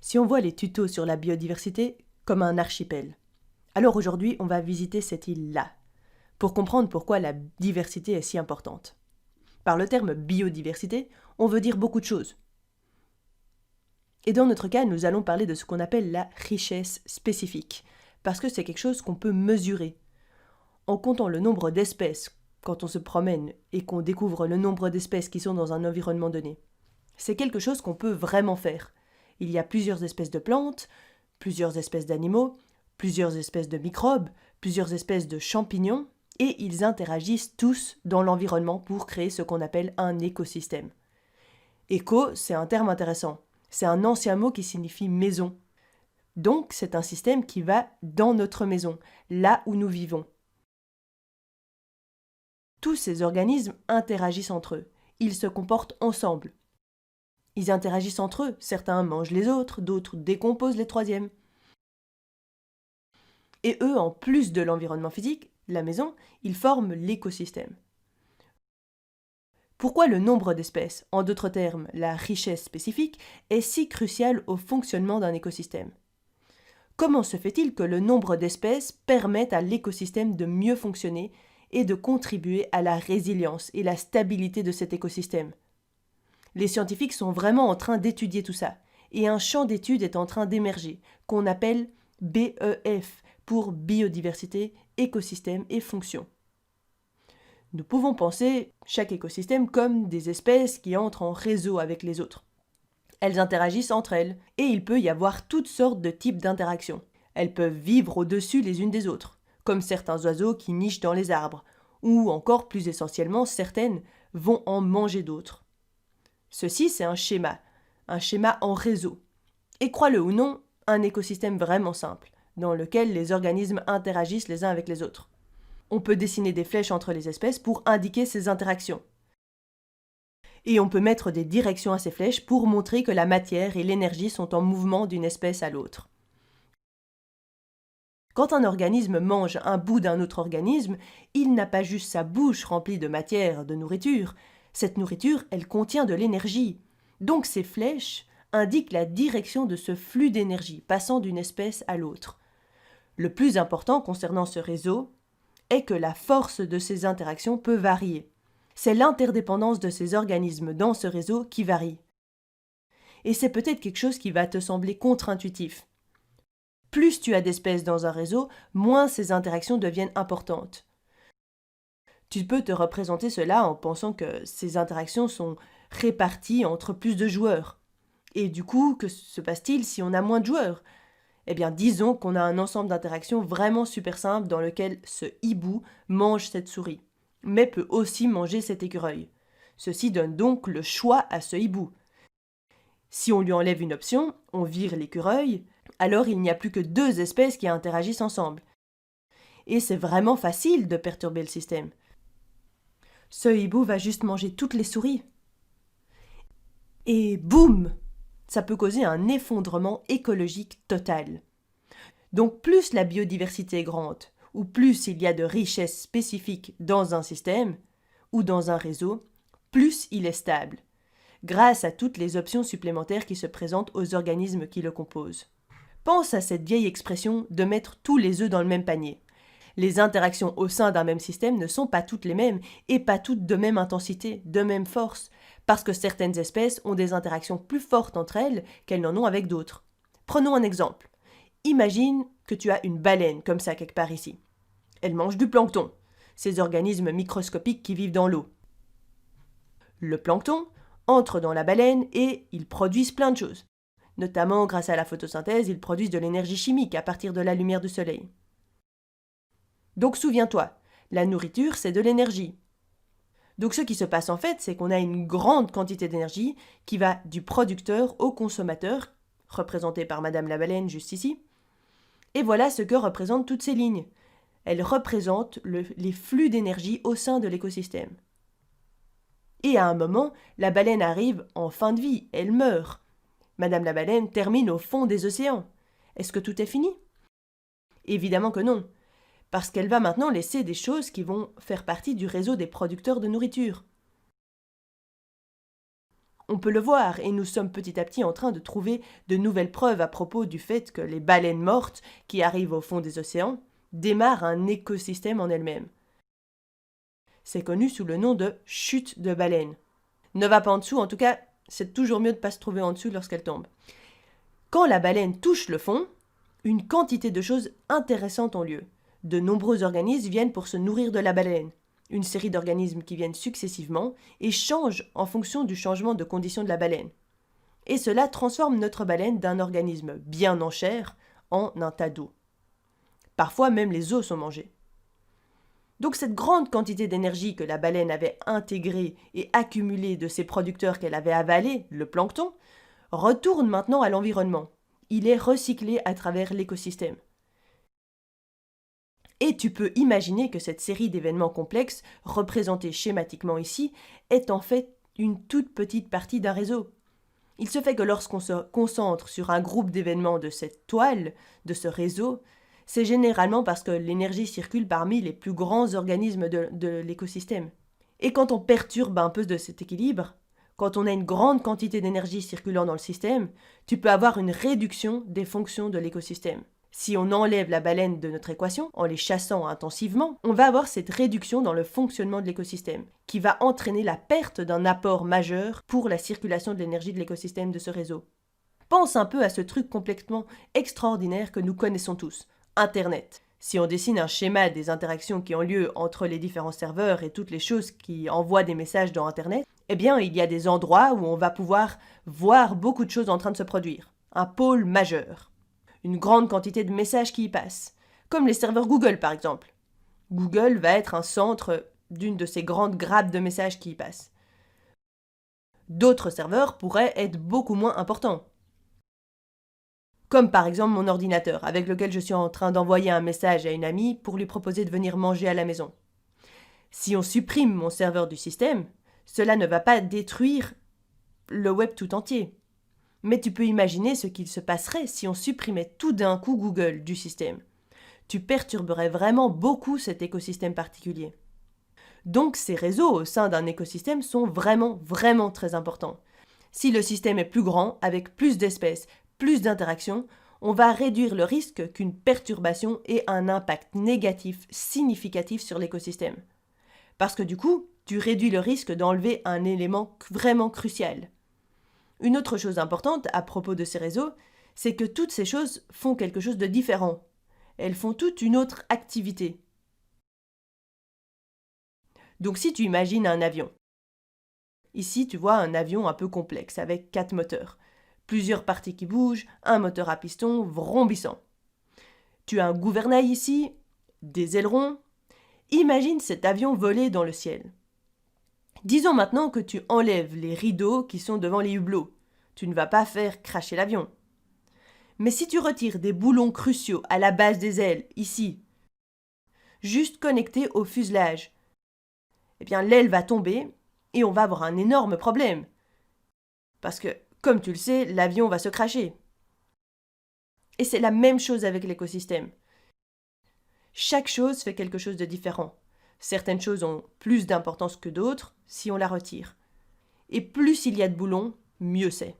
Si on voit les tutos sur la biodiversité comme un archipel, alors aujourd'hui on va visiter cette île-là, pour comprendre pourquoi la diversité est si importante. Par le terme biodiversité, on veut dire beaucoup de choses. Et dans notre cas, nous allons parler de ce qu'on appelle la richesse spécifique, parce que c'est quelque chose qu'on peut mesurer. En comptant le nombre d'espèces quand on se promène et qu'on découvre le nombre d'espèces qui sont dans un environnement donné, c'est quelque chose qu'on peut vraiment faire. Il y a plusieurs espèces de plantes, plusieurs espèces d'animaux, plusieurs espèces de microbes, plusieurs espèces de champignons, et ils interagissent tous dans l'environnement pour créer ce qu'on appelle un écosystème. Éco, c'est un terme intéressant. C'est un ancien mot qui signifie maison. Donc, c'est un système qui va dans notre maison, là où nous vivons. Tous ces organismes interagissent entre eux. Ils se comportent ensemble. Ils interagissent entre eux. Certains mangent les autres, d'autres décomposent les troisièmes. Et eux, en plus de l'environnement physique, la maison, ils forment l'écosystème. Pourquoi le nombre d'espèces, en d'autres termes la richesse spécifique, est si crucial au fonctionnement d'un écosystème? Comment se fait-il que le nombre d'espèces permette à l'écosystème de mieux fonctionner et de contribuer à la résilience et la stabilité de cet écosystème? Les scientifiques sont vraiment en train d'étudier tout ça, et un champ d'étude est en train d'émerger, qu'on appelle BEF, pour biodiversité, écosystème et fonction. Nous pouvons penser chaque écosystème comme des espèces qui entrent en réseau avec les autres. Elles interagissent entre elles, et il peut y avoir toutes sortes de types d'interactions. Elles peuvent vivre au-dessus les unes des autres, comme certains oiseaux qui nichent dans les arbres, ou encore plus essentiellement, certaines vont en manger d'autres. Ceci, c'est un schéma en réseau. Et crois-le ou non, un écosystème vraiment simple, dans lequel les organismes interagissent les uns avec les autres. On peut dessiner des flèches entre les espèces pour indiquer ces interactions. Et on peut mettre des directions à ces flèches pour montrer que la matière et l'énergie sont en mouvement d'une espèce à l'autre. Quand un organisme mange un bout d'un autre organisme, il n'a pas juste sa bouche remplie de matière, de nourriture. Cette nourriture, elle contient de l'énergie. Donc ces flèches indiquent la direction de ce flux d'énergie passant d'une espèce à l'autre. Le plus important concernant ce réseau est que la force de ces interactions peut varier. C'est l'interdépendance de ces organismes dans ce réseau qui varie. Et c'est peut-être quelque chose qui va te sembler contre-intuitif. Plus tu as d'espèces dans un réseau, moins ces interactions deviennent importantes. Tu peux te représenter cela en pensant que ces interactions sont réparties entre plus de joueurs. Et du coup, que se passe-t-il si on a moins de joueurs? Eh bien, disons qu'on a un ensemble d'interactions vraiment super simple dans lequel ce hibou mange cette souris, mais peut aussi manger cet écureuil. Ceci donne donc le choix à ce hibou. Si on lui enlève une option, on vire l'écureuil, alors il n'y a plus que deux espèces qui interagissent ensemble. Et c'est vraiment facile de perturber le système. Ce hibou va juste manger toutes les souris. Et boum! Ça peut causer un effondrement écologique total. Donc plus la biodiversité est grande, ou plus il y a de richesses spécifiques dans un système ou dans un réseau, plus il est stable, grâce à toutes les options supplémentaires qui se présentent aux organismes qui le composent. Pense à cette vieille expression de mettre tous les œufs dans le même panier. Les interactions au sein d'un même système ne sont pas toutes les mêmes et pas toutes de même intensité, de même force, parce que certaines espèces ont des interactions plus fortes entre elles qu'elles n'en ont avec d'autres. Prenons un exemple. Imagine que tu as une baleine comme ça quelque part ici. Elle mange du plancton, ces organismes microscopiques qui vivent dans l'eau. Le plancton entre dans la baleine et ils produisent plein de choses. Notamment grâce à la photosynthèse, ils produisent de l'énergie chimique à partir de la lumière du soleil. Donc souviens-toi, la nourriture c'est de l'énergie. Donc ce qui se passe en fait, c'est qu'on a une grande quantité d'énergie qui va du producteur au consommateur, représenté par Madame la baleine juste ici. Et voilà ce que représentent toutes ces lignes. Elles représentent les flux d'énergie au sein de l'écosystème. Et à un moment, la baleine arrive en fin de vie, elle meurt. Madame la baleine termine au fond des océans. Est-ce que tout est fini? Évidemment que non, parce qu'elle va maintenant laisser des choses qui vont faire partie du réseau des producteurs de nourriture. On peut le voir, et nous sommes petit à petit en train de trouver de nouvelles preuves à propos du fait que les baleines mortes qui arrivent au fond des océans démarrent un écosystème en elles-mêmes. C'est connu sous le nom de chute de baleine. Ne va pas en dessous, en tout cas, c'est toujours mieux de ne pas se trouver en dessous lorsqu'elle tombe. Quand la baleine touche le fond, une quantité de choses intéressantes ont lieu. De nombreux organismes viennent pour se nourrir de la baleine. Une série d'organismes qui viennent successivement et changent en fonction du changement de conditions de la baleine. Et cela transforme notre baleine d'un organisme bien en chair en un tas d'eau. Parfois même les os sont mangés. Donc cette grande quantité d'énergie que la baleine avait intégrée et accumulée de ses producteurs qu'elle avait avalés, le plancton, retourne maintenant à l'environnement. Il est recyclé à travers l'écosystème. Et tu peux imaginer que cette série d'événements complexes, représentée schématiquement ici, est en fait une toute petite partie d'un réseau. Il se fait que lorsqu'on se concentre sur un groupe d'événements de cette toile, de ce réseau, c'est généralement parce que l'énergie circule parmi les plus grands organismes de l'écosystème. Et quand on perturbe un peu de cet équilibre, quand on a une grande quantité d'énergie circulant dans le système, tu peux avoir une réduction des fonctions de l'écosystème. Si on enlève la baleine de notre équation, en les chassant intensivement, on va avoir cette réduction dans le fonctionnement de l'écosystème, qui va entraîner la perte d'un apport majeur pour la circulation de l'énergie de l'écosystème de ce réseau. Pense un peu à ce truc complètement extraordinaire que nous connaissons tous, Internet. Si on dessine un schéma des interactions qui ont lieu entre les différents serveurs et toutes les choses qui envoient des messages dans Internet, eh bien, il y a des endroits où on va pouvoir voir beaucoup de choses en train de se produire. Un pôle majeur. Une grande quantité de messages qui y passent. Comme les serveurs Google, par exemple. Google va être un centre d'une de ces grandes grappes de messages qui y passent. D'autres serveurs pourraient être beaucoup moins importants. Comme par exemple mon ordinateur, avec lequel je suis en train d'envoyer un message à une amie pour lui proposer de venir manger à la maison. Si on supprime mon serveur du système, cela ne va pas détruire le web tout entier. Mais tu peux imaginer ce qu'il se passerait si on supprimait tout d'un coup Google du système. Tu perturberais vraiment beaucoup cet écosystème particulier. Donc ces réseaux au sein d'un écosystème sont vraiment très importants. Si le système est plus grand, avec plus d'espèces, plus d'interactions, on va réduire le risque qu'une perturbation ait un impact négatif significatif sur l'écosystème. Parce que du coup, tu réduis le risque d'enlever un élément vraiment crucial. Une autre chose importante à propos de ces réseaux, c'est que toutes ces choses font quelque chose de différent. Elles font toute une autre activité. Donc si tu imagines un avion. Ici, tu vois un avion un peu complexe, avec 4 moteurs. Plusieurs parties qui bougent, un moteur à piston vrombissant. Tu as un gouvernail ici, des ailerons. Imagine cet avion voler dans le ciel. Disons maintenant que tu enlèves les rideaux qui sont devant les hublots. Tu ne vas pas faire cracher l'avion. Mais si tu retires des boulons cruciaux à la base des ailes, ici, juste connectés au fuselage, eh bien l'aile va tomber et on va avoir un énorme problème. Parce que, comme tu le sais, l'avion va se cracher. Et c'est la même chose avec l'écosystème. Chaque chose fait quelque chose de différent. Certaines choses ont plus d'importance que d'autres si on la retire. Et plus il y a de boulons, mieux c'est.